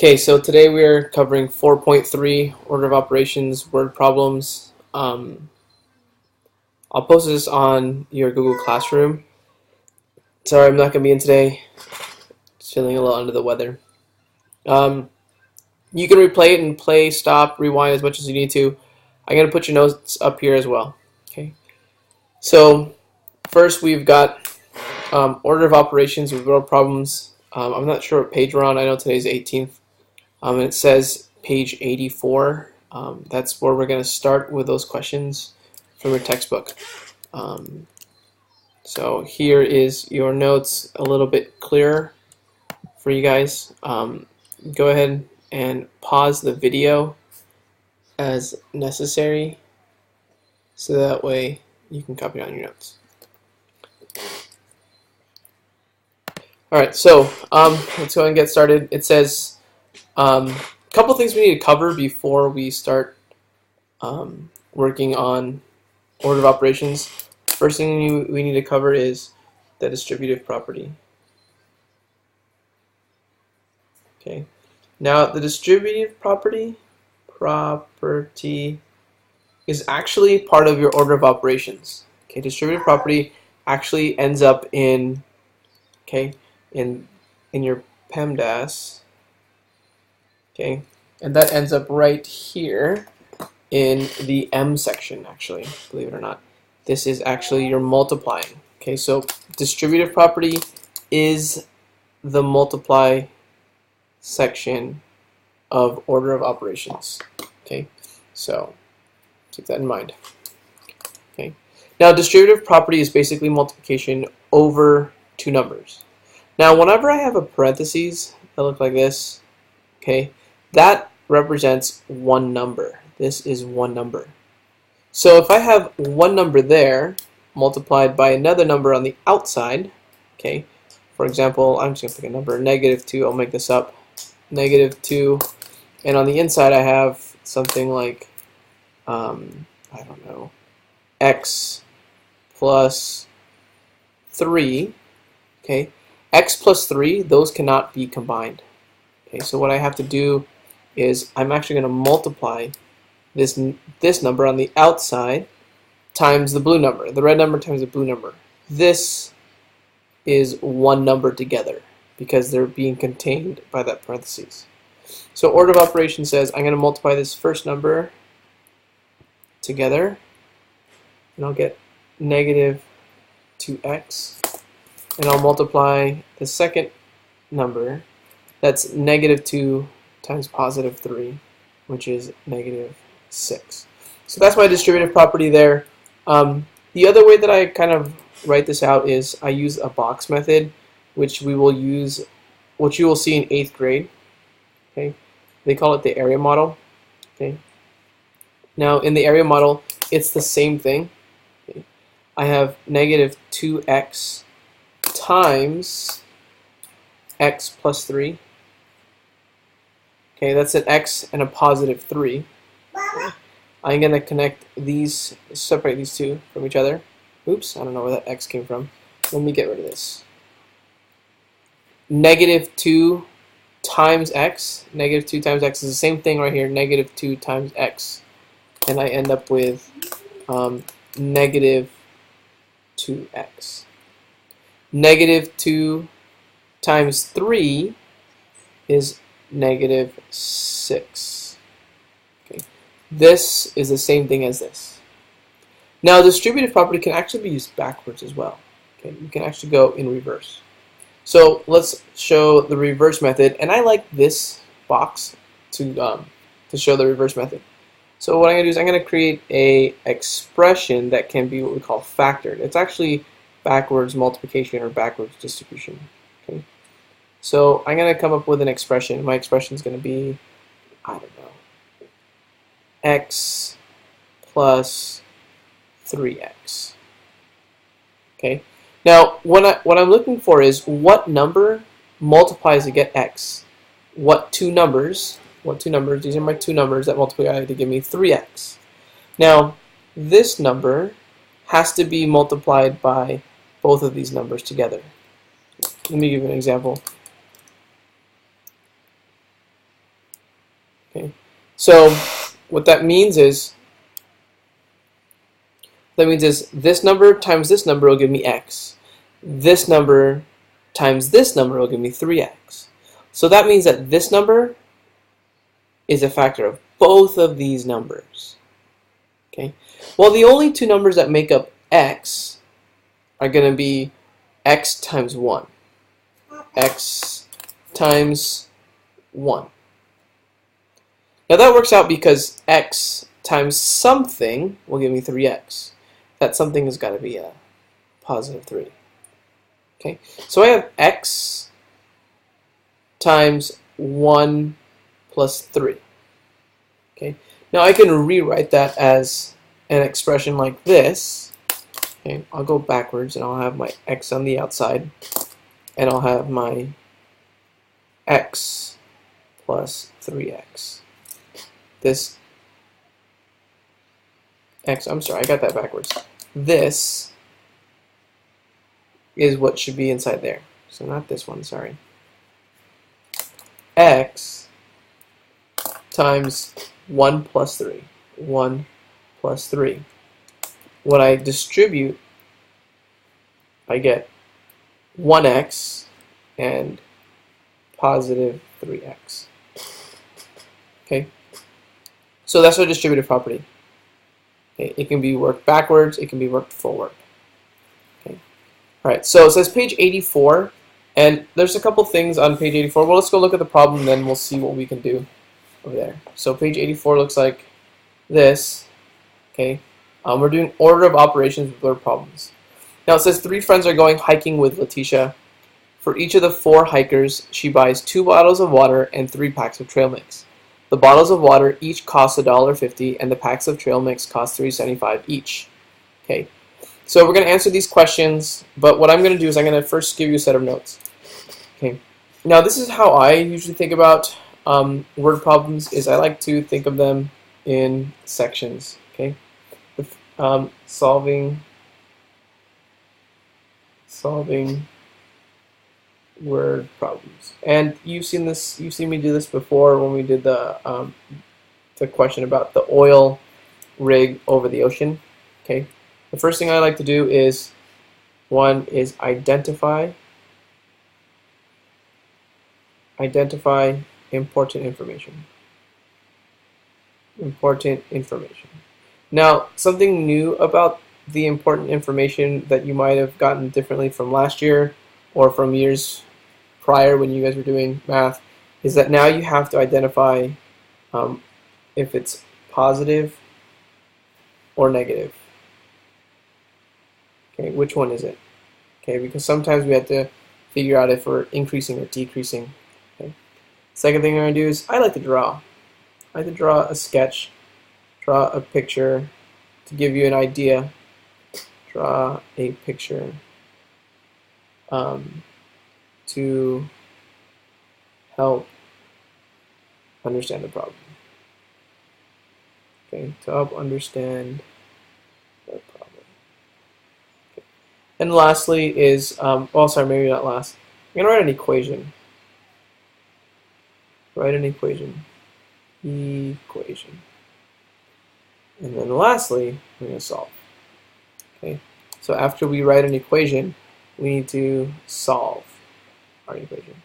Okay, so today we are covering 4.3 order of operations word problems. I'll post this on your Google Classroom. Sorry, I'm not going to be in today. Just feeling a little under the weather. You can replay it and play, stop, rewind as much as you need to. I'm going to put your notes up here as well. Okay. So first we've got order of operations with word problems. I'm not sure what page we're on. I know today's 18th. And it says page 84. That's where we're going to start with those questions from your textbook. So here is your notes a little bit clearer for you guys. Go ahead and pause the video as necessary so that way you can copy on your notes. Alright, so let's go ahead and get started. It says a couple things we need to cover before we start working on order of operations. First thing we need to cover is the distributive property. Okay. Now the distributive property is actually part of your order of operations. Okay, distributive property actually ends up in in your PEMDAS. Okay, and that ends up right here in the M section, actually, believe it or not. This is actually your multiplying. Okay, so distributive property is the multiply section of order of operations. Okay, so keep that in mind. Okay, now distributive property is basically multiplication over two numbers. Now, whenever I have a parentheses that look like this, okay, that represents one number. This is one number. So if I have one number there multiplied by another number on the outside, okay, for example, I'm just going to pick a number, -2, I'll make this up, -2, and on the inside I have something like, I don't know, x plus 3, okay, x plus 3, those cannot be combined. Okay, so what I have to do is I'm actually going to multiply this number on the outside times the blue number, the red number times the blue number. This is one number together because they're being contained by that parentheses. So order of operations says I'm going to multiply this first number together and I'll get -2x, and I'll multiply the second number, that's -2 times +3, which is -6. So that's my distributive property there. The other way that I kind of write this out is I use a box method, which we will use, which you will see in 8th grade. Okay, they call it the area model. Okay, now in the area model, it's the same thing. Okay? I have -2x times x plus 3. Okay, that's an x and a +3. Okay. I'm going to connect these, separate these two from each other. Oops, I don't know where that x came from. Let me get rid of this. -2 times x, -2 times x is the same thing right here, -2 times x. And I end up with -2x. -2 times 3 is -6. Okay. This is the same thing as this. Now, distributive property can actually be used backwards as well. Okay, you can actually go in reverse. So let's show the reverse method, and I like this box to show the reverse method. So what I'm going to do is I'm going to create a expression that can be what we call factored. It's actually backwards multiplication or backwards distribution. Okay. So I'm going to come up with an expression. My expression is going to be, I don't know, x plus 3x. Okay. Now, what I'm looking for is what number multiplies to get x. What two numbers? These are my two numbers that multiply to give me 3x. Now, this number has to be multiplied by both of these numbers together. Let me give you an example. Okay, so what that means is this number times this number will give me x. This number times this number will give me 3x. So that means that this number is a factor of both of these numbers. Okay. Well, the only two numbers that make up x are going to be x times 1. X times 1. Now that works out because x times something will give me 3x. That something has got to be a positive 3. Okay, so I have x times 1 plus 3. Okay, now I can rewrite that as an expression like this. Okay, I'll go backwards and I'll have my x on the outside, and I'll have my x plus 3x. This x, I'm sorry, I got that backwards. This is what should be inside there. So not this one, sorry. X times 1 plus 3. 1 plus 3. When I distribute, I get 1x and positive 3x. Okay? So that's our distributive property. Okay? It can be worked backwards, it can be worked forward. Okay? Alright, so it says page 84, and there's a couple things on page 84. Well, let's go look at the problem, then we'll see what we can do over there. So page 84 looks like this. Okay? We're doing order of operations with word problems. Now it says 3 friends are going hiking with Letitia. For each of the 4 hikers, she buys 2 bottles of water and 3 packs of trail mix. The bottles of water each cost $1.50, and the packs of trail mix cost $3.75 each. Okay, so we're going to answer these questions, but what I'm going to do is I'm going to first give you a set of notes. Okay, now this is how I usually think about word problems. Is I like to think of them in sections. Okay, solving word problems, and you've seen me do this before when we did the question about the oil rig over the ocean. Okay, the first thing I like to do is identify important information. Now, something new about the important information that you might have gotten differently from last year or from years prior when you guys were doing math is that now you have to identify if it's positive or negative. Okay, which one is it? Okay, because sometimes we have to figure out if we're increasing or decreasing. Okay. Second thing I'm going to do is I like to draw. I like to draw a sketch, draw a picture to give you an idea. Draw a picture to help understand the problem. Okay, to help understand the problem. Okay. And lastly is, well, sorry, maybe not last. I'm going to write an equation. Equation. And then lastly, we're going to solve. Okay, so after we write an equation, we need to solve our equation.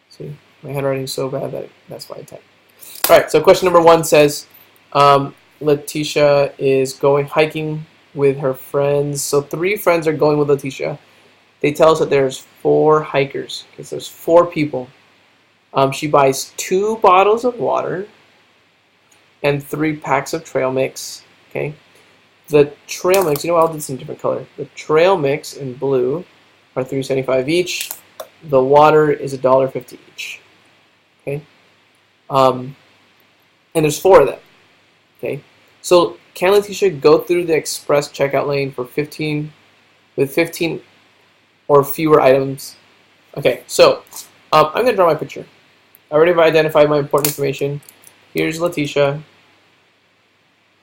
See, my handwriting is so bad that's why I type. Alright, so question number 1 says, Letitia is going hiking with her friends. So 3 friends are going with Letitia. They tell us that there's 4 hikers. Okay, so there's 4 people. She buys 2 bottles of water and 3 packs of trail mix. Okay, the trail mix, I'll do this in a different color. The trail mix in blue are $3.75 each. The water is $1.50 each. Okay, and there's 4 of them. Okay, so can Letitia go through the express checkout lane for 15 or fewer items? Okay, so I'm going to draw my picture. I already identified my important information. Here's Letitia,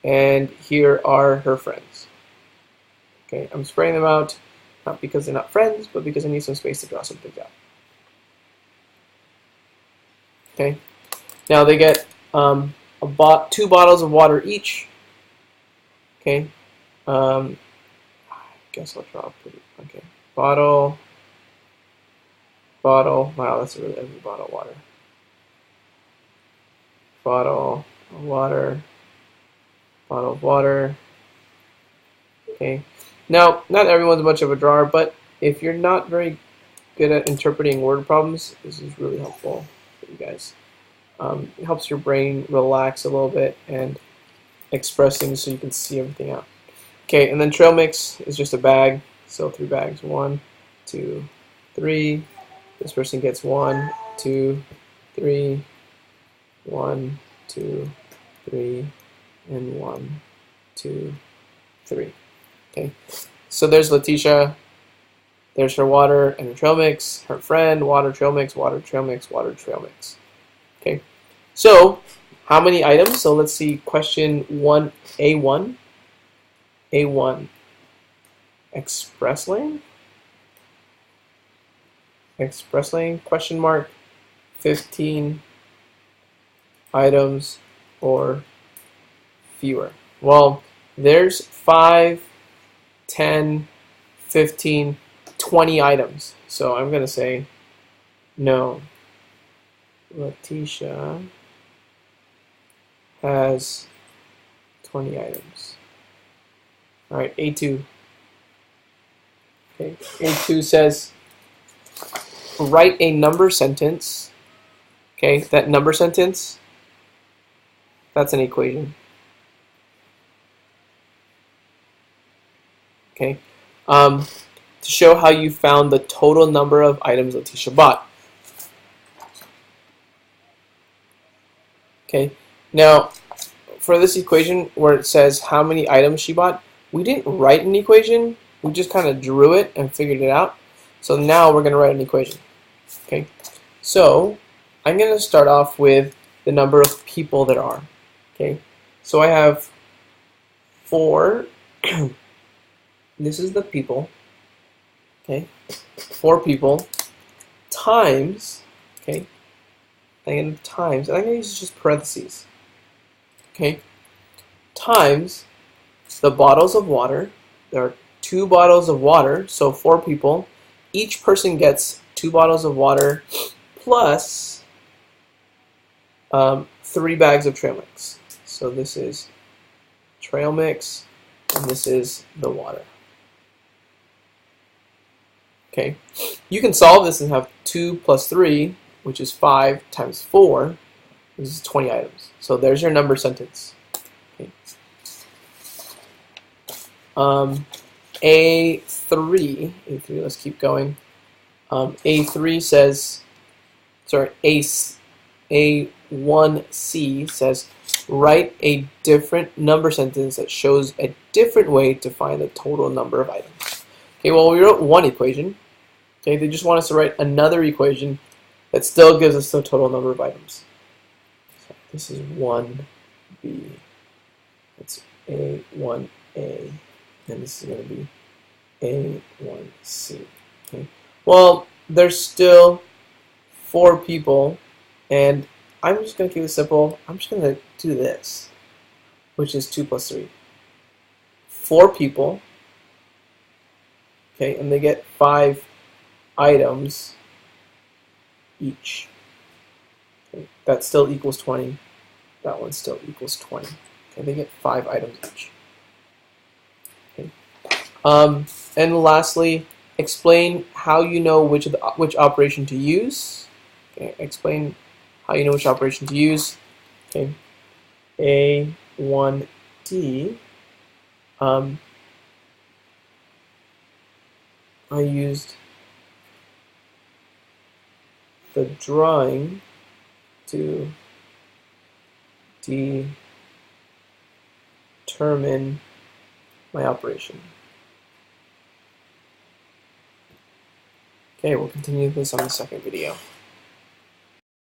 and here are her friends. Okay, I'm spraying them out, not because they're not friends, but because I need some space to draw some things out. Okay. Now they get 2 bottles of water each. Okay. I guess I'll draw pretty. Okay. Bottle. Wow, that's a really ugly bottle of water. Bottle of water. Bottle of water. Okay. Now, not everyone's much of a drawer, but if you're not very good at interpreting word problems, this is really helpful for you guys. It helps your brain relax a little bit and express things so you can see everything out. Okay, and then trail mix is just a bag. So 3 bags. 1, 2, 3. This person gets 1, 2, 3. 1, 2, 3, and 1, 2, 3. Okay, so there's Letitia. There's her water and her trail mix. Her friend, water, trail mix, water, trail mix, water, trail mix. Okay, so how many items? So let's see, question 1A1. A1, express lane? Express lane, question mark, 15 items or fewer. Well, there's 5, 10, 15, 20 items. So I'm going to say no. Letitia has 20 items. All right, A2. Okay, A2 says write a number sentence. Okay, that number sentence, that's an equation. Okay, to show how you found the total number of items Letitia bought. Okay, now for this equation where it says how many items she bought, we didn't write an equation, we just kind of drew it and figured it out. So now we're going to write an equation. Okay, so I'm going to start off with the number of people there are. Okay, so I have 4. This is the people. Okay, 4 people times. Okay, I'm going to times, and I'm going to use just parentheses. Okay, times the bottles of water. There are 2 bottles of water, so 4 people. Each person gets 2 bottles of water plus 3 bags of trail mix. So this is trail mix, and this is the water. Okay, you can solve this and have 2 plus 3, which is 5 times 4. This is 20 items. So there's your number sentence. Okay. A3, let's keep going. A3 says, sorry, A1C says, write a different number sentence that shows a different way to find the total number of items. Okay, well, we wrote one equation. Okay, they just want us to write another equation that still gives us the total number of items. So this is 1B. It's A1A. And this is going to be A1C. Okay. Well, there's still 4 people, and I'm just going to keep it simple. I'm just going to do this, which is 2 plus 3. 4 people, okay, and they get 5 items each. Okay, that still equals 20. That one still equals 20. Okay, they get 5 items each. Okay. And lastly, explain how you know which operation to use. Okay, explain how you know which operation to use. Okay, A1D. I used the drawing to determine my operation. Okay, we'll continue this on the second video.